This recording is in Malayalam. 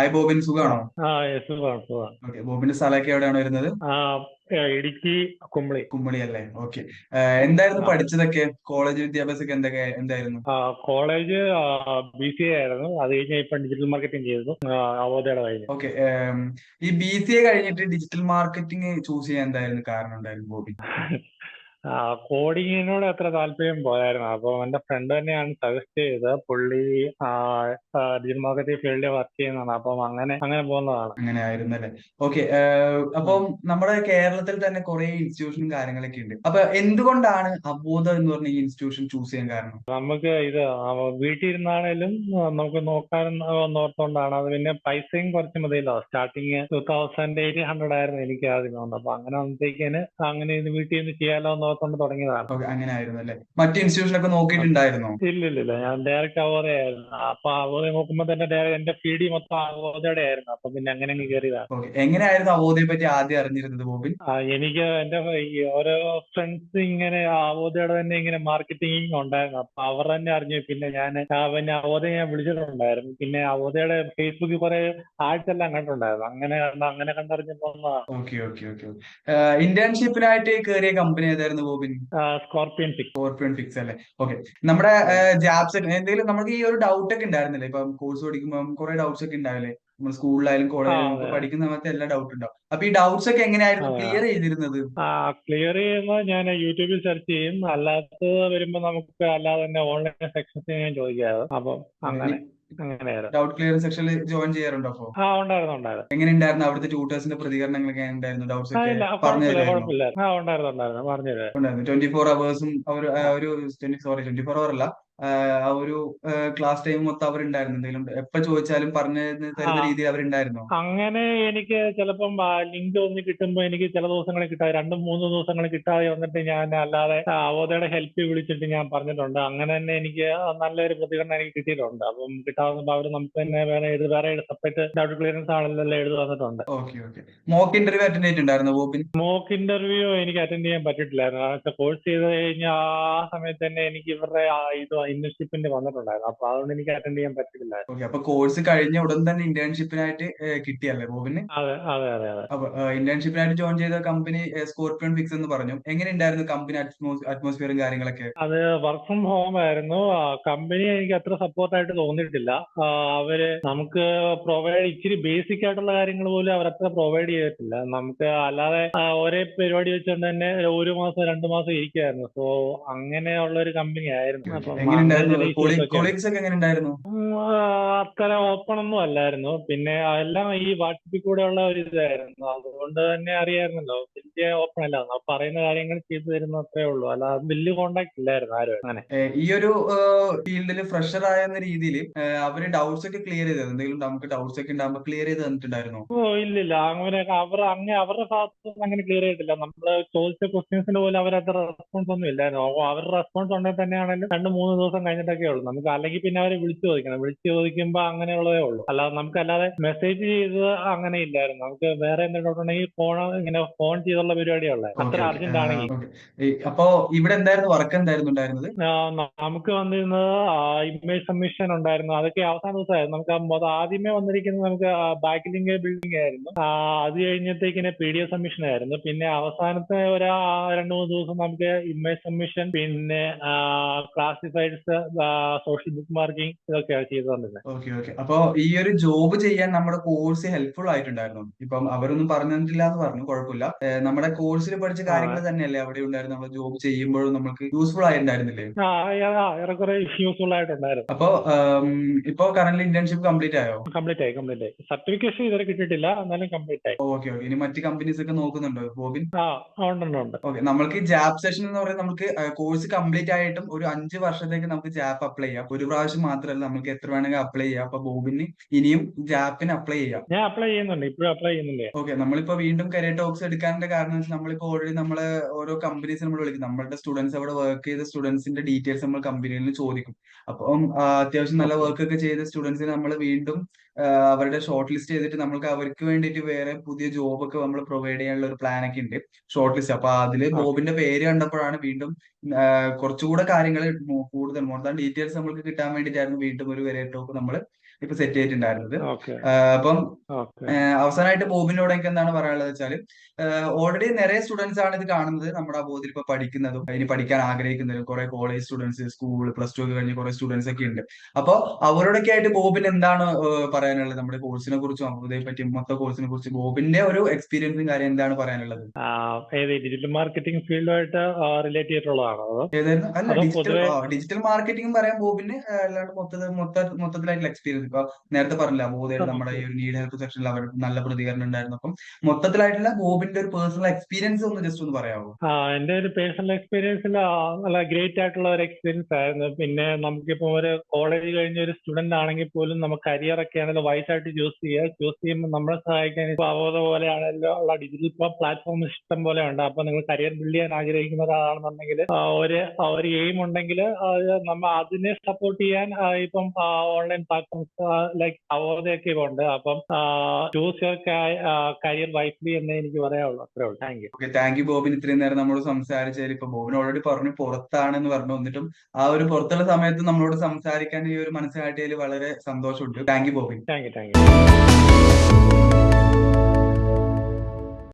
ഹായ് ബോബിൻ, സുഖാണോ? സുഖമാണ് സുഖമാണ്. ഓക്കെ, ബോബിന്റെ സ്ഥലമൊക്കെ എവിടെയാണ് വരുന്നത്? ആ ഇടുക്കി കുമളി. കുമ്മളി അല്ലേ? ഓക്കെ. എന്തായിരുന്നു ആ പഠിച്ചതൊക്കെ? കോളേജ് വിദ്യാഭ്യാസമൊക്കെ എന്തായിരുന്നു? കോളേജ് BCA ആയിരുന്നു. അത് കഴിഞ്ഞ് ഇപ്പം ഡിജിറ്റൽ മാർക്കറ്റിംഗ് ചെയ്തു, അവോധയുടെ കഴിഞ്ഞു. ഓക്കെ. ഈ BCA കഴിഞ്ഞിട്ട് ഡിജിറ്റൽ മാർക്കറ്റിംഗ് ചൂസ് ചെയ്യാൻ എന്തായിരുന്നു കാരണം ഉണ്ടായിരുന്നു ബോബിൻ? കോഡിങ്ങിനോട് അത്ര താല്പര്യം പോയായിരുന്നു. അപ്പോൾ എൻ്റെ ഫ്രണ്ട് തന്നെയാണ് സജസ്റ്റ് ചെയ്തത്. പുള്ളി ഡിജിറ്റൽ മാർക്കറ്റിംഗ് ഫീൽഡിൽ വർക്ക് ചെയ്യുന്നതാണ്. അപ്പം അങ്ങനെ അങ്ങനെ പോകുന്നതാണ്. അങ്ങനെ ആയിരുന്നല്ലേ? ഓക്കെ. അപ്പം നമ്മുടെ കേരളത്തിൽ തന്നെ കുറെ ഇൻസ്റ്റിറ്റ്യൂഷനും കാര്യങ്ങളൊക്കെ ഉണ്ട്. അപ്പൊ എന്തുകൊണ്ടാണ് അബോധ എന്ന് പറഞ്ഞ ഈ ഇൻസ്റ്റിറ്റ്യൂഷൻ ചൂസ് ചെയ്യാൻ കാരണം? നമുക്ക് ഇത് വീട്ടിൽ ഇരുന്നാണേലും നമുക്ക് നോക്കാൻ ഓർത്തോണ്ടാണ്. അത് പിന്നെ പൈസയും കുറച്ച് മതിയല്ലോ. സ്റ്റാർട്ടിങ് 2800 ആയിരുന്നു എനിക്ക് ആദ്യം വന്നത്. അപ്പൊ അങ്ങനെ വന്നത്തേക്കിന് അങ്ങനെ ഇത് വീട്ടിൽ നിന്ന് ചെയ്യാലോ എന്ന് ഓർത്തോണ്ട് തുടങ്ങിയതാണ്. ഓക്കെ, അങ്ങനെ ആയിരുന്നല്ലേ? മറ്റ് ഇൻസ്റ്റിറ്റ്യൂഷനൊക്കെ നോക്കിയിട്ടുണ്ടായിരുന്നോ? ഇല്ലില്ല, ഞാൻ ഡയറക്റ്റ് അവോധയായിരുന്നു. അപ്പൊ അവോധ നോക്കുമ്പോ തന്നെ എന്റെ PD മൊത്തം അവോധയുടെ ആയിരുന്നു. അപ്പൊ പിന്നെ അങ്ങനെ അങ്ങ് കയറിയതാണ്. ഓക്കെ. എങ്ങനെയായിരുന്നു അവോധയെ പറ്റി ആദ്യം അറിഞ്ഞിരുന്നത് ബോബിൻ? എനിക്ക് എന്റെ ഈ ഓരോ ഫ്രണ്ട്സ് ഇങ്ങനെ അവോധയുടെ തന്നെ ഇങ്ങനെ മാർക്കറ്റിംഗ് ഉണ്ടായിരുന്നു. അപ്പൊ അവർ തന്നെ അറിഞ്ഞു. പിന്നെ പിന്നെ അവോധ ഞാൻ വിളിച്ചിട്ടുണ്ടായിരുന്നു. പിന്നെ അവോധയുടെ ഫേസ്ബുക്കിൽ കുറെ ആഡ്സ് എല്ലാം കണ്ടിട്ടുണ്ടായിരുന്നു. അങ്ങനെ കണ്ടറിഞ്ഞു പോകുന്നതാണ്. Okay, okay, okay. ഇന്റേൺഷിപ്പിനായിട്ട് കയറിയ കമ്പനി ഏതായിരുന്നു ബോബിൻ? സ്കോർപിയൻ 6. സ്കോർപിയോൺ ഫിക്സ് അല്ലേ? ഓക്കെ. നമ്മുടെ ജാബ്സ് എന്തെങ്കിലും നമുക്ക് ഈ ഒരു ഡൗട്ട് ഒക്കെ ഉണ്ടായിരുന്നില്ലേ? ഇപ്പം കോഴ്സ് പഠിക്കുമ്പോൾ കുറെ ഡൗട്ട്സ് ഒക്കെ ഉണ്ടാവില്ലേ? നമ്മൾ സ്കൂളിലായാലും കോളേജിലായാലും നമുക്ക് അതെ പഠിക്കുന്ന സമയത്ത് എല്ലാ ഡൗട്ട് ഉണ്ടാവും. അപ്പൊ ഈ ഡൗട്ട്സ് ഒക്കെ എങ്ങനെയായിരുന്നു അതെ. ക്ലിയർ ചെയ്തിരുന്നത്? ക്ലിയർ ചെയ്യുന്നത് ഞാൻ യൂട്യൂബിൽ സെർച്ച് ചെയ്യും. അല്ലാത്തത് വരുമ്പോൾ നമുക്ക് അല്ലാതെ തന്നെ ഓൺലൈൻ സെക്ഷൻസ് ഞാൻ ചോദിക്കാറ്. അപ്പം ഓക്കെ. അങ്ങനെയായിരുന്നു. ഡൗട്ട് ക്ലിയർ സെക്ഷനിൽ ജോയിൻ ചെയ്യാറുണ്ടോ അപ്പോ? ഉണ്ടായിരുന്നു. എങ്ങനെ ഉണ്ടായിരുന്നു അവിടുത്തെ ട്യൂട്ടേഴ്സിന്റെ പ്രതികരണങ്ങളൊക്കെ എങ്ങനെ ഉണ്ടായിരുന്നു? ഡൗട്ട്സ് ഒക്കെ ഇല്ല, പറഞ്ഞു കുഴപ്പമില്ല തരുമായിരുന്നു? കുഴപ്പമില്ല. ഉണ്ടായിരുന്നു പറഞ്ഞു തരാം. ഉണ്ടായിരുന്നു. 24 hours അവർ ഒരു 24 hour അല്ല, ആ ഒരു ക്ലാസ് ടൈം മൊത്തം അവരുണ്ടായിരുന്നു. എന്തെങ്കിലും എപ്പോ ചോദിച്ചാലും പറഞ്ഞു ആ തരുന്ന രീതിയിൽ അവരുണ്ടായിരുന്നു. അങ്ങനെ എനിക്ക് ചിലപ്പം ലിങ്ക് ഒന്ന് കിട്ടുമ്പോൾ എനിക്ക് ചില ദിവസങ്ങളിൽ കിട്ടാതെ 2-3 ദിവസങ്ങൾ കിട്ടാതെ വന്നിട്ട് ഞാൻ അല്ലാതെ അവോധയുടെ ഹെൽപ്പ് വിളിച്ചിട്ട് ഞാൻ പറഞ്ഞിട്ടുണ്ട്. അങ്ങനെ തന്നെ എനിക്ക് നല്ലൊരു പ്രതികരണം എനിക്ക് കിട്ടിയിട്ടുണ്ട്. അപ്പം കിട്ടാതെ അവർ നമുക്ക് തന്നെ വേറെ സെപ്പറേറ്റ് ഡൗട്ട് ക്ലിയറൻസ് ആണെന്നെല്ലാം എഴുതി തന്നിട്ടുണ്ട്. Okay, okay. Mock interview attend ചെയ്തിട്ടുണ്ടായിരുന്നു ബോബിൻ? മോക്ക് ഇന്റർവ്യൂ എനിക്ക് അറ്റൻഡ് ചെയ്യാൻ പറ്റിയിട്ടില്ലായിരുന്നു. കാരണം കോഴ്സ് ചെയ്ത് കഴിഞ്ഞാൽ ആ സമയത്ത് തന്നെ എനിക്ക് ഇവരുടെ ഇത് ഇന്റേൺഷിപ്പിന്റെ വന്നിട്ടുണ്ടായിരുന്നു. അപ്പൊ അതുകൊണ്ട് എനിക്ക് അറ്റൻഡ് ചെയ്യാൻ പറ്റിയിട്ടില്ലായിരുന്നു. ഓക്കെ. അപ്പൊ കോഴ്സ് കഴിഞ്ഞ ഉടൻ തന്നെ ഇന്റേൺഷിപ്പിനായിട്ട് കിട്ടിയല്ലേ ബോബിന്? അതെ അതെ അതെ അതെ. അപ്പൊ ഇന്റേൺഷിപ്പിനായിട്ട് ജോയിൻ ചെയ്ത കമ്പനി സ്കോർപിയോൺ ഫിക്സ് എന്ന് പറഞ്ഞു. എങ്ങനെ ഉണ്ടായിരുന്നു കമ്പനി അറ്റ്മോസ്ഫിയറും കാര്യങ്ങളൊക്കെ? അത് വർക്ക് ഫ്രം ഹോം ആയിരുന്നു. കമ്പനി എനിക്ക് അത്ര സപ്പോർട്ടായിട്ട് തോന്നിയിട്ടില്ല. നമുക്ക് ഇച്ചിരി ബേസിക് ആയിട്ടുള്ള കാര്യങ്ങൾ പോലും അവർ അത്ര പ്രൊവൈഡ് ചെയ്തിട്ടില്ല. നമുക്ക് അല്ലാതെ ഒരേ പരിപാടി വെച്ചുകൊണ്ട് തന്നെ 1 മാസം 2 മാസം ഇരിക്കുമായിരുന്നു. സോ അങ്ങനെയുള്ള ഒരു കമ്പനി ആയിരുന്നു. അപ്പം എങ്ങനെ അങ്ങനെ ഉണ്ടായിരുന്നു? ചെറിയ ഇഷ്യൂസ് ഒക്കെ ഉണ്ട്. കൊളീഗ്സ് ഒക്കെ എങ്ങനെ ഉണ്ടായിരുന്നു? അത്ര ഓപ്പൺ ഒന്നും അല്ലായിരുന്നു. പിന്നെ എല്ലാം ഈ വാട്സപ്പിൽ കൂടെയുള്ള ഒരു ഇതായിരുന്നു. അതുകൊണ്ട് തന്നെ അറിയാമായിരുന്നല്ലോ, വലിയ ഓപ്പൺ അല്ലായിരുന്നു. അപ്പൊ പറയുന്ന കാര്യങ്ങൾ ചെയ്തു തരുന്ന അത്രേ ഉള്ളൂ. അല്ലാതെ വലിയ കോണ്ടാക്ട് ഇല്ലായിരുന്നു ആരും അങ്ങനെ. ഈ ഒരു ഫീൽഡിൽ ഫ്രഷർ ആയെന്ന രീതിയിൽ അവര് ഡൗട്ട്സ് ഒക്കെ ക്ലിയർ ചെയ്തത് എന്തെങ്കിലും നമുക്ക് ഡൗട്ട്സ് ഒക്കെ ഉണ്ടാകുമ്പോൾ ക്ലിയർ ചെയ്ത് തന്നിട്ടുണ്ടായിരുന്നോ? ഇല്ലില്ല, അങ്ങനെ അവരുടെ ഭാഗത്തുനിന്ന് അങ്ങനെ ക്ലിയർ ചെയ്തിട്ടില്ല. നമ്മൾ ചോദിച്ച ക്വസ്റ്റ്യൻസിന് പോലും അവരത്ര റെസ്പോൺസ് ഒന്നും ഇല്ലായിരുന്നു. അപ്പോൾ അവരുടെ റെസ്പോൺസ് ഉണ്ടെങ്കിൽ തന്നെയാണെങ്കിലും 2-3 ദിവസം കഴിഞ്ഞിട്ടൊക്കെ ഉള്ളൂ. നമുക്ക് അല്ലെങ്കിൽ പിന്നെ അവരെ വിളിച്ചു ചോദിക്കണം. വിളിച്ചു ചോദിക്കുമ്പോൾ അങ്ങനെയുള്ളതേ ഉള്ളൂ. അല്ലാതെ മെസ്സേജ് ചെയ്ത് അങ്ങനെ ഇല്ലായിരുന്നു. നമുക്ക് വേറെ എന്തെങ്കിലും ഡൗട്ട് ഉണ്ടെങ്കിൽ ഇങ്ങനെ ഫോൺ ചെയ്തുള്ള പരിപാടിയുള്ളത്, ഓക്കെ, അത്ര ഓക്കെ. അർജന്റ് ആണെങ്കിൽ. ഓക്കെ. അപ്പോ ഇവിടെ എന്തായിരുന്നു വർക്ക് എന്തായിരുന്നു ഉണ്ടായിരുന്നത്? നമുക്ക് വന്നിരുന്നത് ഇമേജ് സബ്മിഷൻ ഉണ്ടായിരുന്നു. അതൊക്കെ അവസാന ദിവസമായിരുന്നു. നമുക്ക് ആദ്യമേ വന്നിരിക്കുന്നത് നമുക്ക് ബാക്ക് ലിങ്ക് ബിൽഡിംഗ് ആയിരുന്നു. അത് കഴിഞ്ഞത്തേക്കിന് PDF സബ്മിഷൻ ആയിരുന്നു. പിന്നെ അവസാനത്തെ ഒരു 2-3 ദിവസം നമുക്ക് ഇമേജ് സബ്മിഷൻ, പിന്നെ ക്ലാസിഫൈഡ്സ്, സോഷ്യൽ ബുക്ക് മാർക്കിംഗ്, ഇതൊക്കെയാണ് ചെയ്തു തന്നിരുന്നത്. Okay, okay. അപ്പൊ ഈ ഒരു ജോബ് ചെയ്യാൻ നമ്മുടെ കോഴ്സ് ഹെൽപ്ഫുൾ ആയിട്ടുണ്ടായിരുന്നു. ഇപ്പം അവരൊന്നും പറഞ്ഞു തന്നിട്ടില്ല എന്ന് പറഞ്ഞു, കുഴപ്പമില്ല. നമ്മുടെ കോഴ്സിൽ പഠിച്ച കാര്യങ്ങൾ തന്നെയല്ലേ അവിടെ ഉണ്ടായിരുന്നു? നമ്മൾ ജോബ് ചെയ്യുമ്പോഴും നമുക്ക് യൂസ്ഫുൾ ആയിട്ടുണ്ടായിരുന്നില്ലേ? ഏറെക്കുറെ യൂസ്ഫുൾ ആയിട്ടുണ്ടായിരുന്നു. അപ്പോ ഇപ്പോ കറന്റ് ഇന്റേൺഷിപ്പ് കംപ്ലീറ്റ് ആയോ? കംപ്ലീറ്റ് ആയി. സർട്ടിഫിക്കേഷൻ ഇതുവരെ കിട്ടിയിട്ടില്ല, എന്നാലും കംപ്ലീറ്റ് ആയി. Okay, okay. ഇനി മറ്റ് കമ്പനീസ് ഒക്കെ നോക്കുന്നുണ്ടോ ബോബിൻ? ആ ഉണ്ട്. ഓക്കെ. നമ്മൾക്ക് ജാബ് സെഷൻ എന്ന് പറയുന്നത് നമുക്ക് കോഴ്സ് കംപ്ലീറ്റ് ആയിട്ടും ഒരു 5 വർഷത്തേക്ക് നമുക്ക് ജാപ്പ് അപ്ലൈ ചെയ്യാം. ഒരു പ്രാവശ്യം മാത്രമല്ല, നമുക്ക് എത്ര വേണമെങ്കിൽ അപ്ലൈ ചെയ്യാം. അപ്പൊ ബോബിന് ഇനിയും ജാപ്പിന് അപ്ലൈ ചെയ്യാം. ഞാൻ അപ്ലൈ ചെയ്യുന്നുണ്ട്, ഇപ്പോഴും അപ്ലൈ ചെയ്യുന്നുണ്ട്. ഓക്കെ. നമ്മളിപ്പോ വീണ്ടും കരിയർ ടോക്സ് എടുക്കാനുള്ള കാരണം വെച്ചാൽ നമ്മളിപ്പോ ഓൾറെഡി നമ്മള് ഓരോ കമ്പനീസ് നമ്മൾ വിളിക്കും. നമ്മളുടെ സ്റ്റുഡൻസ് അവിടെ വർക്ക് ചെയ്ത സ്റ്റുഡൻസിന്റെ ഡീറ്റെയിൽസ് നമ്മൾ കമ്പനിയിൽ നിന്ന് ചോദിക്കും. അപ്പം അത്യാവശ്യം നല്ല ഓക്കെ. വർക്ക് ഒക്കെ ചെയ്ത സ്റ്റുഡൻസിനെ നമ്മൾ വീണ്ടും അവരുടെ ഷോർട്ട് ലിസ്റ്റ് ചെയ്തിട്ട് നമുക്ക് അവർക്ക് വേണ്ടിയിട്ട് വേറെ പുതിയ ജോബ് ഒക്കെ നമ്മൾ പ്രൊവൈഡ് ചെയ്യാനുള്ള ഒരു പ്ലാൻ ഒക്കെ ഉണ്ട്. Short list. അപ്പൊ അതില് ഓക്കെ. ബോബിന്റെ പേര് കണ്ടപ്പോഴാണ് വീണ്ടും കുറച്ചുകൂടെ കാര്യങ്ങൾ കൂടുതൽ മോർ ദാൻ ഡീറ്റെയിൽസ് നമ്മൾക്ക് കിട്ടാൻ വേണ്ടിയിട്ടായിരുന്നു വീണ്ടും ഒരു വെരിയർ ടോക്ക് നമ്മൾ ഇപ്പൊ സെറ്റ് ചെയ്തിട്ടുണ്ടായിരുന്നത്. ഓക്കെ അപ്പം ഓക്കെ അവസാനമായിട്ട് ബോബിനോട് എനിക്ക് എന്താണ് പറയാനുള്ളത് വെച്ചാൽ, ഓൾറെഡി നിറയെ സ്റ്റുഡൻസ് ആണ് ഇത് കാണുന്നത്, നമ്മുടെ അബോധത്തിൽ ഇപ്പൊ പഠിക്കുന്നതും ഇനി പഠിക്കാൻ ആഗ്രഹിക്കുന്നതും കുറെ college students, school plus two ഒക്കെ കഴിഞ്ഞ് കുറെ സ്റ്റുഡൻസ് ഒക്കെ ഉണ്ട്. അപ്പൊ അവരോടൊക്കെ ആയിട്ട് ബോബിന് എന്താണ് പറയാനുള്ളത്? നമ്മുടെ കോഴ്സിനെ കുറിച്ചും അബോധയെ പറ്റിയും മൊത്തം കോഴ്സിനെ കുറിച്ച് ബോബിന്റെ ഒരു എക്സ്പീരിയൻസും കാര്യം എന്താണ് പറയാനുള്ളത്? ഏത് ഡിജിറ്റൽ മാർക്കറ്റിംഗ് ഫീൽഡുമായിട്ട് റിലേറ്റ് ചെയ്തിട്ടുള്ളതാണോ ഏതായിരുന്നു? അല്ല, അതോ ഡിജിറ്റൽ പൊതുവെ ഡിജിറ്റൽ മാർക്കറ്റിംഗ് പറയാൻ ബോബിന് അല്ലാണ്ട് മൊത്തത്തിലായിട്ടുള്ള എക്സ്പീരിയൻസ് ഇപ്പൊ നേരത്തെ പറഞ്ഞില്ല, ബോധയുടെ നമ്മുടെ ഈ ഒരു നീഡ് ഹെൽപ്പ് സെക്ഷനിൽ അവർ നല്ല പ്രതികരണം ഉണ്ടായിരുന്നു. അപ്പം മൊത്തത്തിലായിട്ടുള്ള ബോബിന്റെ ഒരു പേഴ്സണൽ എക്സ്പീരിയൻസ് ഒന്ന് ജസ്റ്റ് ഒന്ന് പറയാമോ? എൻ്റെ ഒരു പേഴ്സണൽ എക്സ്പീരിയൻസിൽ നല്ല ഗ്രേറ്റ് ആയിട്ടുള്ള ഒരു എക്സ്പീരിയൻസ് ആയിരുന്നു. പിന്നെ നമുക്കിപ്പോൾ ഒരു കോളേജ് കഴിഞ്ഞ ഒരു സ്റ്റുഡന്റ് ആണെങ്കിൽ പോലും നമുക്ക് കരിയർ ഒക്കെ ആണെങ്കിലും വൈസായിട്ട് ചൂസ് ചെയ്യുമ്പോൾ നമ്മളെ സഹായിക്കാൻ ഇപ്പോൾ അവബോധ പോലെയാണല്ലോ ഉള്ള ഡിജിറ്റൽ പ്ലാറ്റ്ഫോം ഇഷ്ടം പോലെ ഉണ്ട്. അപ്പൊ നിങ്ങൾ കരിയർ ബിൽഡ് ചെയ്യാൻ ആഗ്രഹിക്കുന്ന ഒരാളാണെന്നുണ്ടെങ്കിൽ ഒരു എയിം ഉണ്ടെങ്കിൽ നമ്മൾ അതിനെ സപ്പോർട്ട് ചെയ്യാൻ ഇപ്പം ഓൺലൈൻ പ്ലാറ്റ്ഫോംസ് ലൈക്ക് അവബോധയൊക്കെ ഉണ്ട്. അപ്പം ചൂസ് യുവർ കരിയർ വൈസ്ലി എന്നേ എനിക്ക് പറയാനുള്ളൂ. അത്രേ ഉള്ളൂ. Thank you. Okay, thank you bobbin, ഇത്രയും നേരം നമ്മളോട് സംസാരിച്ചതിൽ. ഇപ്പൊ ബോബിൻ ഓൾറെഡി പറഞ്ഞു പുറത്താണെന്ന് പറഞ്ഞു, എന്നിട്ടും ആ ഒരു പുറത്തുള്ള സമയത്ത് നമ്മളോട് സംസാരിക്കാൻ ഈ ഒരു മനസ്സിലാക്കിയതിൽ വളരെ സന്തോഷമുണ്ട്. Thank you bobbin. Thank you.